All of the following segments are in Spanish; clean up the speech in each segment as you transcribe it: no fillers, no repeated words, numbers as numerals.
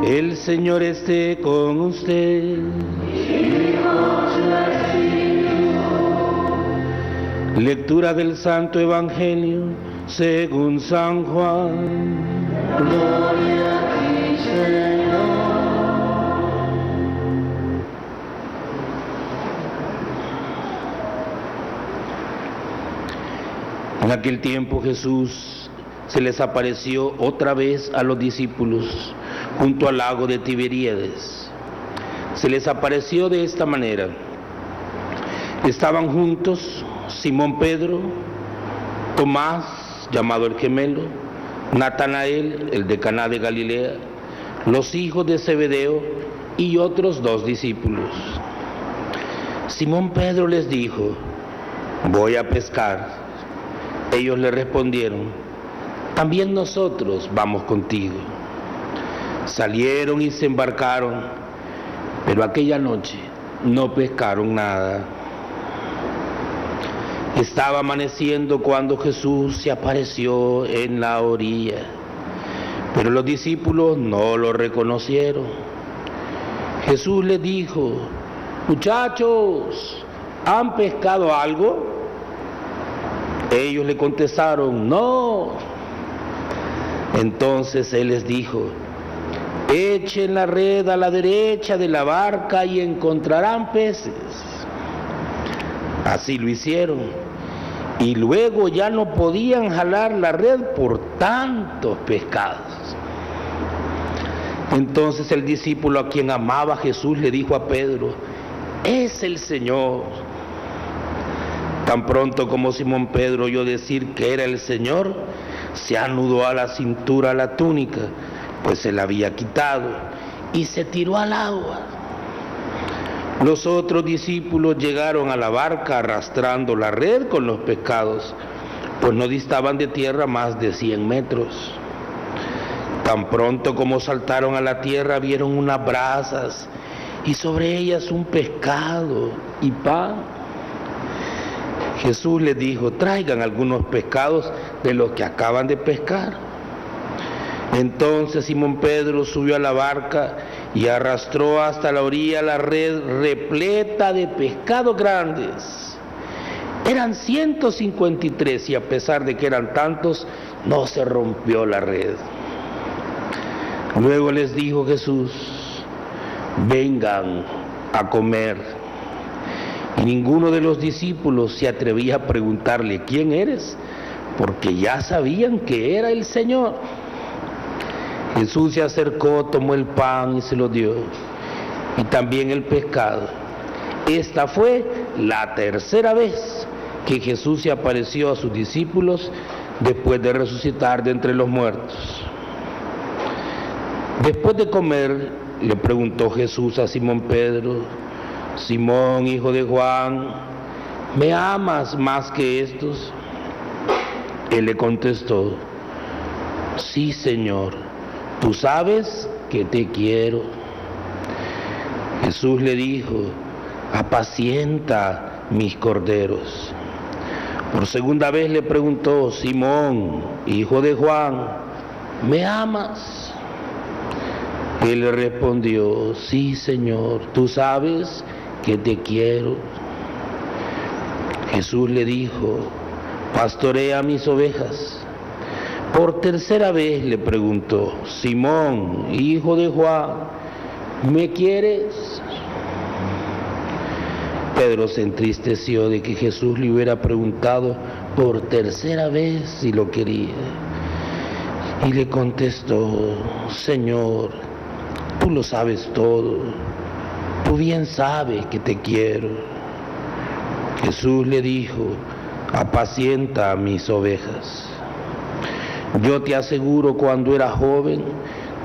El Señor esté con usted. Lectura del Santo Evangelio según San Juan. Gloria a ti, Señor. En aquel tiempo Jesús se les apareció otra vez a los discípulos junto al lago de Tiberíades. Se les apareció de esta manera. Estaban juntos Simón Pedro, Tomás, llamado el gemelo, Natanael, el de Caná de Galilea, los hijos de Zebedeo y otros 2 discípulos. Simón Pedro les dijo: voy a pescar. Ellos le respondieron: también nosotros vamos contigo. Salieron y se embarcaron, pero aquella noche no pescaron nada. Estaba amaneciendo cuando Jesús se apareció en la orilla, pero los discípulos no lo reconocieron. Jesús les dijo: muchachos, ¿han pescado algo? Ellos le contestaron: no. Entonces Él les dijo: echen la red a la derecha de la barca y encontrarán peces. Así lo hicieron, y luego ya no podían jalar la red por tantos pescados. Entonces el discípulo a quien amaba Jesús le dijo a Pedro: es el Señor. Tan pronto como Simón Pedro oyó decir que era el Señor, se anudó a la cintura la túnica, pues se la había quitado, y se tiró al agua. Los otros discípulos llegaron a la barca arrastrando la red con los pescados, pues no distaban de tierra más de 100 metros. Tan pronto como saltaron a la tierra, vieron unas brasas y sobre ellas un pescado y pan. Jesús les dijo: traigan algunos pescados de los que acaban de pescar. Entonces Simón Pedro subió a la barca y arrastró hasta la orilla la red repleta de pescados grandes. Eran 153 y a pesar de que eran tantos, no se rompió la red. Luego les dijo Jesús: vengan a comer. Y ninguno de los discípulos se atrevía a preguntarle: ¿quién eres?, porque ya sabían que era el Señor. Jesús se acercó, tomó el pan y se lo dio, y también el pescado. Esta fue la tercera vez que Jesús se apareció a sus discípulos después de resucitar de entre los muertos. Después de comer, le preguntó Jesús a Simón Pedro: Simón, hijo de Juan, ¿me amas más que estos? Él le contestó: sí, Señor, tú sabes que te quiero. Jesús le dijo: apacienta mis corderos. Por segunda vez le preguntó: Simón, hijo de Juan, ¿me amas? Él le respondió: sí, Señor, tú sabes que te quiero. Jesús le dijo: pastorea mis ovejas. Por tercera vez le preguntó: Simón, hijo de Juan, ¿me quieres? Pedro se entristeció de que Jesús le hubiera preguntado por tercera vez si lo quería, y le contestó: Señor, tú lo sabes todo, tú bien sabes que te quiero. Jesús le dijo: apacienta a mis ovejas. Yo te aseguro, cuando eras joven,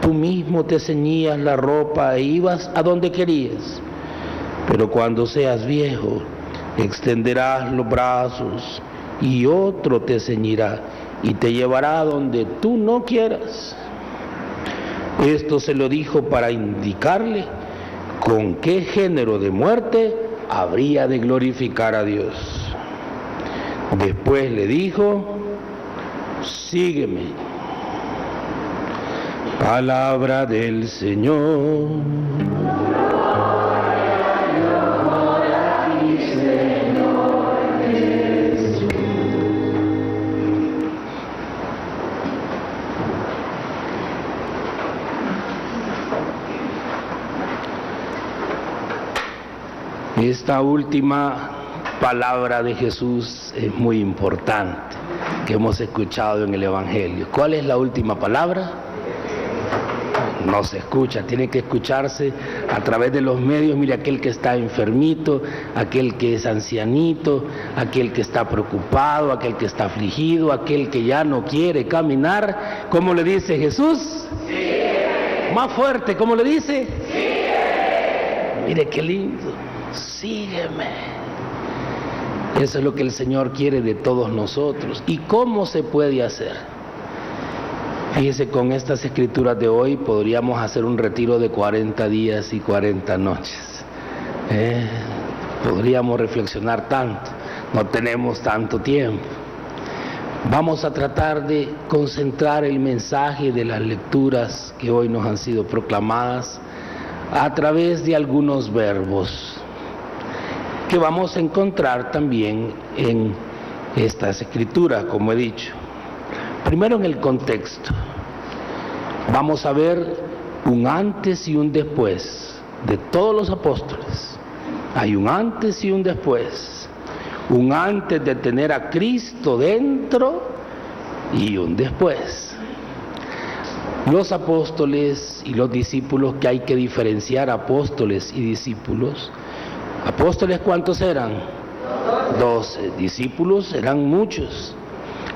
tú mismo te ceñías la ropa e ibas a donde querías. Pero cuando seas viejo, extenderás los brazos y otro te ceñirá y te llevará a donde tú no quieras. Esto se lo dijo para indicarle con qué género de muerte habría de glorificar a Dios. Después le dijo: sígueme. Palabra del Señor. Esta última palabra de Jesús es muy importante, que hemos escuchado en el Evangelio. ¿Cuál es la última palabra? No se escucha, tiene que escucharse a través de los medios. Mire, aquel que está enfermito, aquel que es ancianito, aquel que está preocupado, aquel que está afligido, aquel que ya no quiere caminar. ¿Cómo le dice Jesús? Sigue. Más fuerte, ¿cómo le dice? Sigue. Mire qué lindo. Sígueme. Eso es lo que el Señor quiere de todos nosotros. ¿Y cómo se puede hacer? Fíjese, con estas escrituras de hoy podríamos hacer un retiro de 40 días y 40 noches. Podríamos reflexionar tanto, no tenemos tanto tiempo. Vamos a tratar de concentrar el mensaje de las lecturas que hoy nos han sido proclamadas a través de algunos verbos que vamos a encontrar también en estas escrituras, como he dicho. Primero, en el contexto, vamos a ver un antes y un después de todos los apóstoles. Hay un antes y un después, un antes de tener a Cristo dentro y un después. Los apóstoles y los discípulos, que hay que diferenciar apóstoles y discípulos. ¿Apóstoles cuántos eran? 12. Discípulos eran muchos.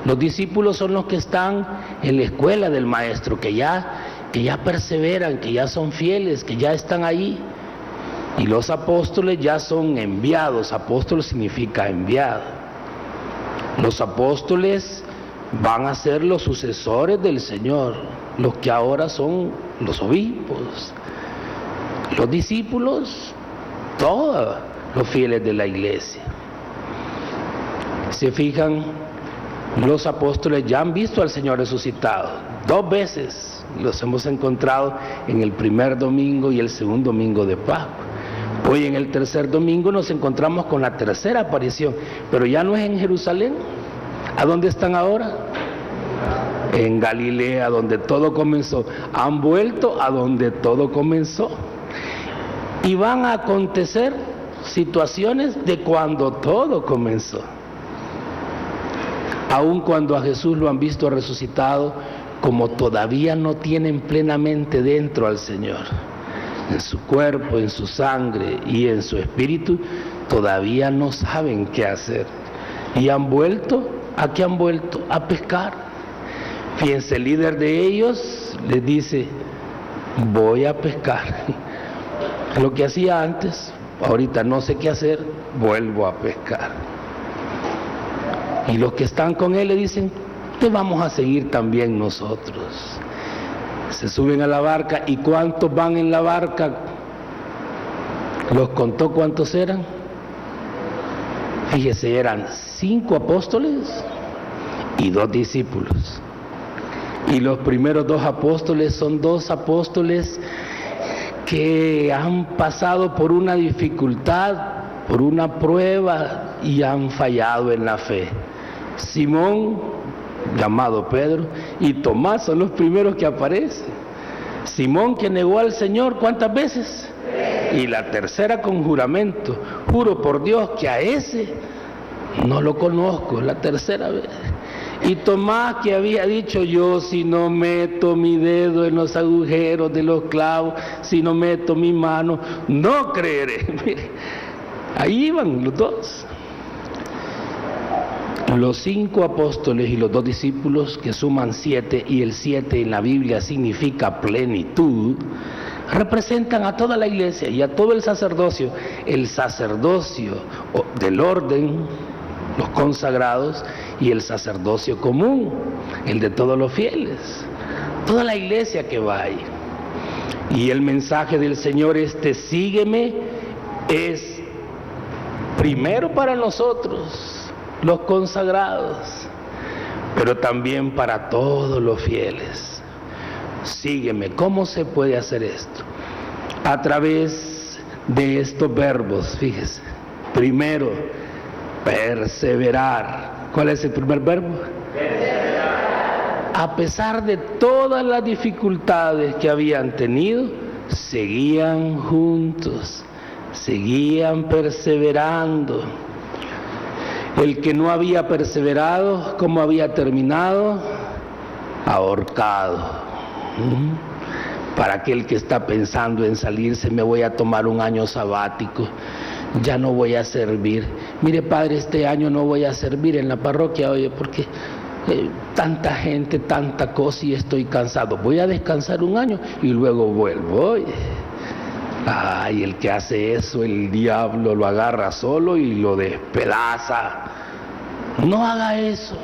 Los discípulos son los que están en la escuela del maestro, que ya perseveran, que ya son fieles, que ya están ahí. Y los apóstoles ya son enviados. Apóstol significa enviado. Los apóstoles van a ser los sucesores del Señor, los que ahora son los obispos. Los discípulos, todos los fieles de la iglesia. Se fijan, los apóstoles ya han visto al Señor resucitado 2 veces. Los hemos encontrado en el primer domingo y el segundo domingo de Pascua. Hoy, en el tercer domingo, nos encontramos con la tercera aparición, pero ya no es en Jerusalén. ¿A dónde están ahora? En Galilea, donde todo comenzó. Han vuelto a donde todo comenzó. Y van a acontecer situaciones de cuando todo comenzó. Aun cuando a Jesús lo han visto resucitado, como todavía no tienen plenamente dentro al Señor, en su cuerpo, en su sangre y en su espíritu, todavía no saben qué hacer. Y han vuelto, ¿a qué han vuelto? A pescar. Fíjense, el líder de ellos les dice: voy a pescar. Lo que hacía antes, ahorita no sé qué hacer, vuelvo a pescar. Y los que están con él le dicen: te vamos a seguir también nosotros. Se suben a la barca. ¿Y cuántos van en la barca? ¿Los contó cuántos eran? Fíjese, eran 5 apóstoles y 2 discípulos. Y los primeros 2 apóstoles son 2 apóstoles que han pasado por una dificultad, por una prueba, y han fallado en la fe. Simón, llamado Pedro, y Tomás son los primeros que aparecen. Simón, que negó al Señor, ¿cuántas veces? 3. Y la tercera con juramento: juro por Dios que a ese no lo conozco, la tercera vez. Y Tomás, que había dicho: yo, si no meto mi dedo en los agujeros de los clavos, si no meto mi mano, no creeré. Mire, ahí iban los 2. Los 5 apóstoles y los 2 discípulos, que suman 7, y el 7 en la Biblia significa plenitud, representan a toda la iglesia y a todo el sacerdocio del orden, los consagrados, y el sacerdocio común, el de todos los fieles, toda la iglesia que va ahí. Y el mensaje del Señor, sígueme, es primero para nosotros, los consagrados, pero también para todos los fieles. sígueme. ¿Cómo se puede hacer esto? A través de estos verbos, fíjese. Primero, perseverar. ¿Cuál es el primer verbo? Perseverar. A pesar de todas las dificultades que habían tenido, seguían juntos, seguían perseverando. El que no había perseverado, ¿cómo había terminado? Ahorcado. Para aquel que está pensando en salirse, me voy a tomar un año sabático, ya no voy a servir. Mire, padre, este año no voy a servir en la parroquia, oye, porque tanta gente, tanta cosa y estoy cansado. Voy a descansar un año y luego vuelvo, oye. Ay, el que hace eso, el diablo lo agarra solo y lo despedaza. No haga eso.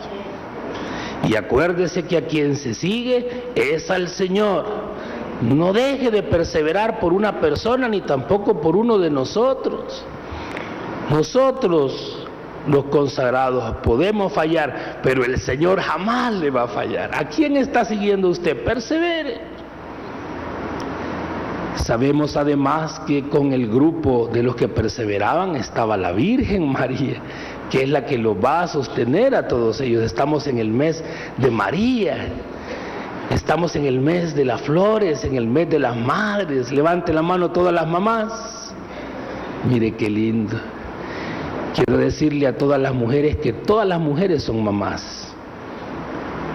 Y acuérdese que a quien se sigue es al Señor. No deje de perseverar por una persona ni tampoco por uno de nosotros. Nosotros, los consagrados, podemos fallar, pero el Señor jamás le va a fallar. ¿A quién está siguiendo usted? Persevere. Sabemos además que con el grupo de los que perseveraban estaba la Virgen María, que es la que los va a sostener a todos ellos. Estamos en el mes de María, estamos en el mes de las flores, en el mes de las madres. Levante la mano todas las mamás. Mire qué lindo. Quiero decirle a todas las mujeres que todas las mujeres son mamás.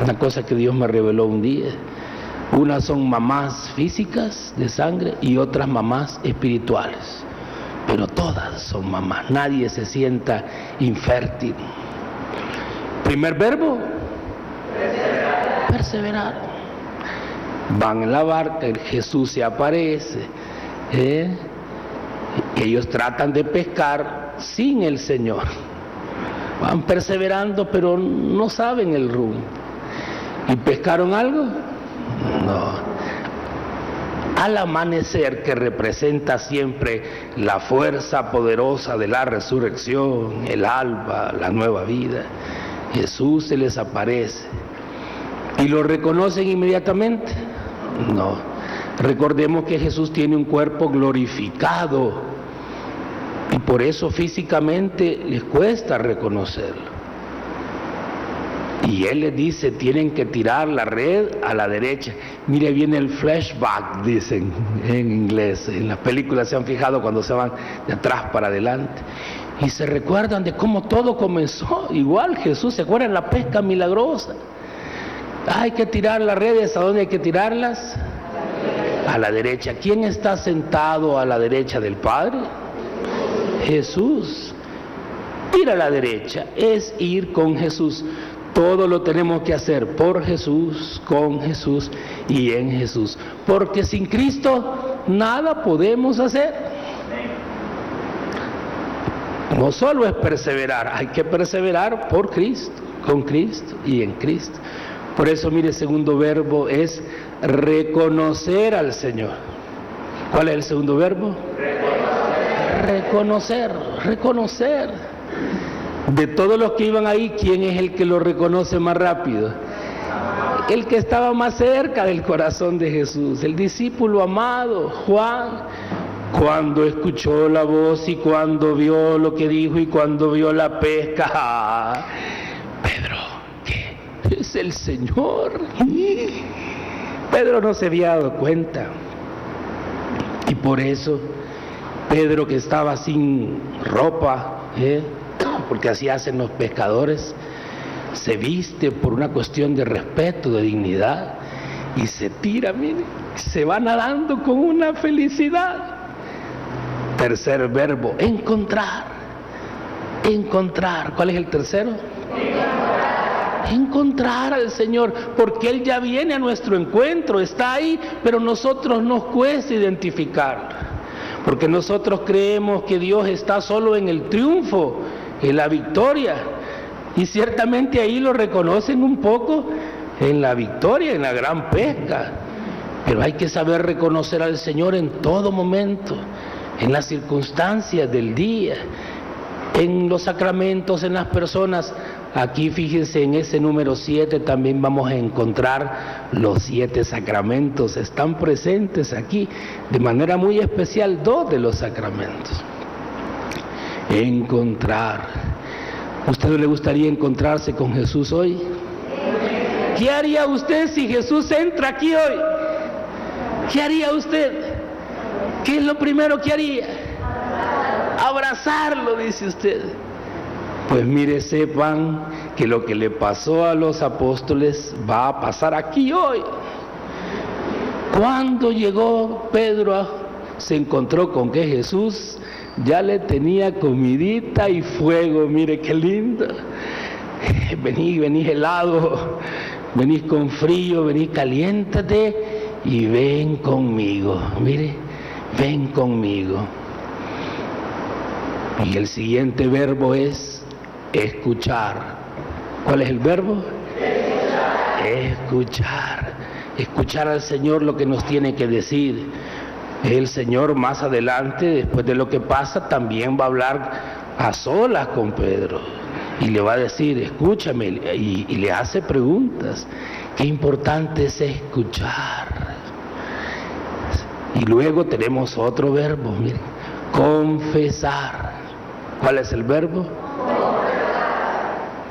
Una cosa que Dios me reveló un día. Unas son mamás físicas de sangre y otras mamás espirituales. Pero todas son mamás. Nadie se sienta infértil. Primer verbo. Perseverar. Perseverar. Van en la barca, Jesús se aparece. Ellos tratan de pescar sin el Señor. Van perseverando, pero no saben el rumbo. ¿Y pescaron algo? No. Al amanecer, que representa siempre la fuerza poderosa de la resurrección, el alba, la nueva vida, Jesús se les aparece. ¿Y lo reconocen inmediatamente? No. Recordemos que Jesús tiene un cuerpo glorificado y por eso físicamente les cuesta reconocerlo. Y Él les dice, tienen que tirar la red a la derecha. Mire, viene el flashback, dicen en inglés. En las películas se han fijado cuando se van de atrás para adelante. Y se recuerdan de cómo todo comenzó. Igual Jesús, ¿se acuerdan la pesca milagrosa? Hay que tirar las redes, ¿a dónde hay que tirarlas? A la derecha. ¿Quién está sentado a la derecha del Padre? Jesús. Ir a la derecha es ir con Jesús. Todo lo tenemos que hacer por Jesús, con Jesús y en Jesús. Porque sin Cristo nada podemos hacer. No solo es perseverar, hay que perseverar por Cristo, con Cristo y en Cristo. Por eso, mire, el segundo verbo es reconocer al Señor. ¿Cuál es el segundo verbo? Reconocer. Reconocer. De todos los que iban ahí, ¿quién es el que lo reconoce más rápido? El que estaba más cerca del corazón de Jesús, el discípulo amado, Juan. Cuando escuchó la voz y cuando vio lo que dijo y cuando vio la pesca, Pedro, ¿qué? Es el Señor. Pedro no se había dado cuenta. Y por eso, Pedro, que estaba sin ropa, porque así hacen los pescadores, se viste por una cuestión de respeto, de dignidad, y se tira, mire, se va nadando con una felicidad. Tercer verbo, encontrar. Encontrar. ¿Cuál es el tercero? Encontrar al Señor, porque Él ya viene a nuestro encuentro, está ahí, pero nosotros nos cuesta identificarlo, porque nosotros creemos que Dios está solo en el triunfo, en la victoria, y ciertamente ahí lo reconocen un poco en la victoria, en la gran pesca, pero hay que saber reconocer al Señor en todo momento, en las circunstancias del día, en los sacramentos, en las personas. Aquí fíjense, en ese número 7 también vamos a encontrar los 7 sacramentos. Están presentes aquí de manera muy especial 2 de los sacramentos. Encontrar. ¿A usted le gustaría encontrarse con Jesús hoy? ¿Qué haría usted si Jesús entra aquí hoy? ¿Qué haría usted? ¿Qué es lo primero que haría? Abrazarlo, dice usted. Pues mire, sepan que lo que le pasó a los apóstoles va a pasar aquí hoy. Cuando llegó Pedro, se encontró con que Jesús ya le tenía comidita y fuego. Mire qué lindo. Venís helado, venís con frío, venís caliéntate y ven conmigo. Mire, ven conmigo. Y el siguiente verbo es escuchar. ¿Cuál es el verbo? Escuchar. Escuchar al Señor lo que nos tiene que decir. El Señor más adelante, después de lo que pasa, también va a hablar a solas con Pedro. Y le va a decir, escúchame, y le hace preguntas. Qué importante es escuchar. Y luego tenemos otro verbo, miren, confesar. ¿Cuál es el verbo?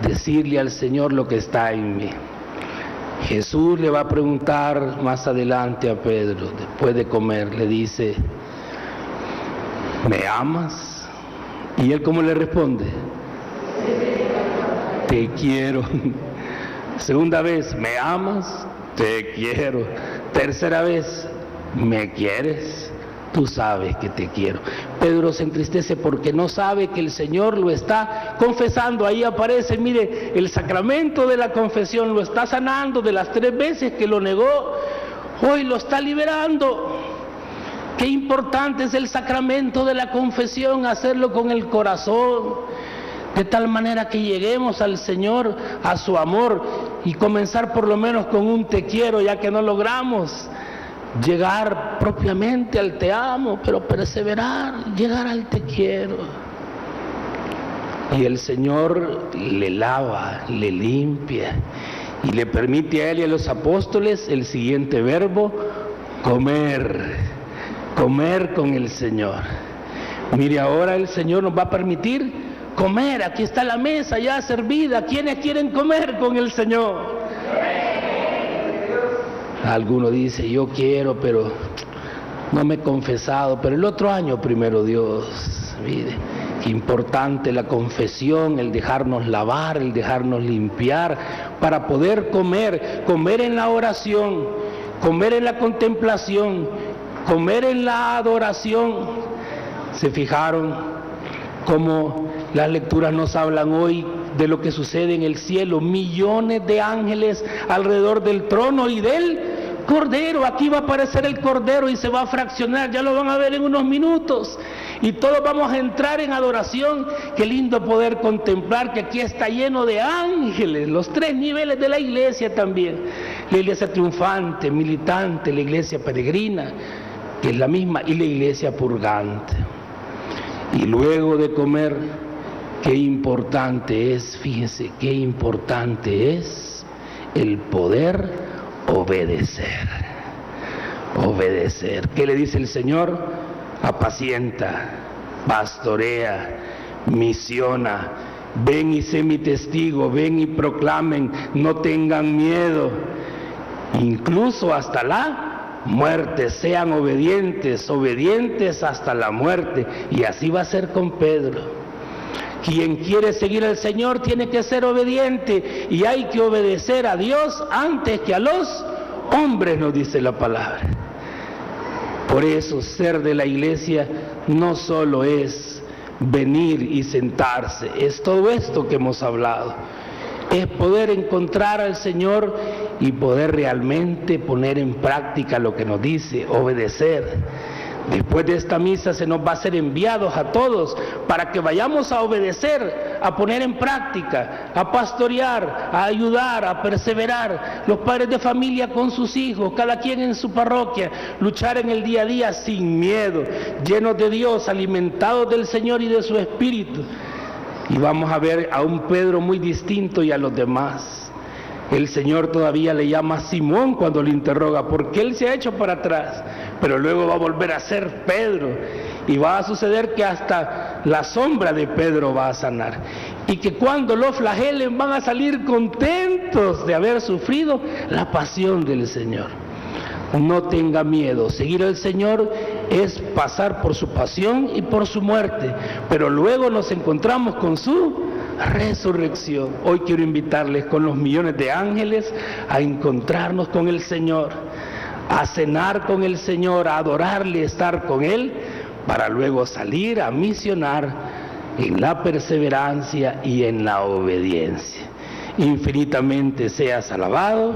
Decirle al Señor lo que está en mí. Jesús le va a preguntar más adelante a Pedro, después de comer, le dice, ¿me amas? ¿Y él cómo le responde? Te quiero. Segunda vez, ¿me amas? Te quiero. Tercera vez, ¿me quieres? Tú sabes que te quiero. Pedro se entristece porque no sabe que el Señor lo está confesando. Ahí aparece, mire, el sacramento de la confesión, lo está sanando de las 3 veces que lo negó. Hoy lo está liberando. Qué importante es el sacramento de la confesión, hacerlo con el corazón, de tal manera que lleguemos al Señor, a su amor, y comenzar por lo menos con un te quiero, ya que no logramos llegar propiamente al te amo, pero perseverar, llegar al te quiero. Y el Señor le lava, le limpia y le permite a él y a los apóstoles el siguiente verbo, comer, comer con el Señor. Mire, ahora el Señor nos va a permitir comer. Aquí está la mesa ya servida. ¿Quiénes quieren comer con el Señor? Alguno dice, yo quiero, pero no me he confesado, pero el otro año primero Dios. Mire, qué importante la confesión, el dejarnos lavar, el dejarnos limpiar, para poder comer, comer en la oración, comer en la contemplación, comer en la adoración. ¿Se fijaron cómo las lecturas nos hablan hoy de lo que sucede en el cielo? Millones de ángeles alrededor del trono y del Cordero. Aquí va a aparecer el Cordero y se va a fraccionar, ya lo van a ver en unos minutos, y todos vamos a entrar en adoración. Qué lindo poder contemplar que aquí está lleno de ángeles, los 3 niveles de la iglesia también, la iglesia triunfante, militante, la iglesia peregrina, que es la misma, y la iglesia purgante. Y luego de comer, qué importante es, fíjense, qué importante es el poder obedecer. Obedecer. ¿Qué le dice el Señor? Apacienta, pastorea, misiona. Ven y sé mi testigo, ven y proclamen, no tengan miedo. Incluso hasta la muerte, sean obedientes, obedientes hasta la muerte. Y así va a ser con Pedro. Quien quiere seguir al Señor tiene que ser obediente, y hay que obedecer a Dios antes que a los hombres, nos dice la palabra. Por eso ser de la iglesia no solo es venir y sentarse, es todo esto que hemos hablado. Es poder encontrar al Señor y poder realmente poner en práctica lo que nos dice, obedecer. Después de esta misa se nos va a ser enviados a todos para que vayamos a obedecer, a poner en práctica, a pastorear, a ayudar, a perseverar. Los padres de familia con sus hijos, cada quien en su parroquia, luchar en el día a día sin miedo, llenos de Dios, alimentados del Señor y de su Espíritu. Y vamos a ver a un Pedro muy distinto y a los demás. El Señor todavía le llama a Simón cuando le interroga, porque él se ha hecho para atrás, pero luego va a volver a ser Pedro, y va a suceder que hasta la sombra de Pedro va a sanar, y que cuando lo flagelen van a salir contentos de haber sufrido la pasión del Señor. No tenga miedo, seguir al Señor es pasar por su pasión y por su muerte, pero luego nos encontramos con su resurrección. Hoy quiero invitarles con los millones de ángeles a encontrarnos con el Señor, a cenar con el Señor, a adorarle, estar con Él, para luego salir a misionar en la perseverancia y en la obediencia. Infinitamente seas alabado.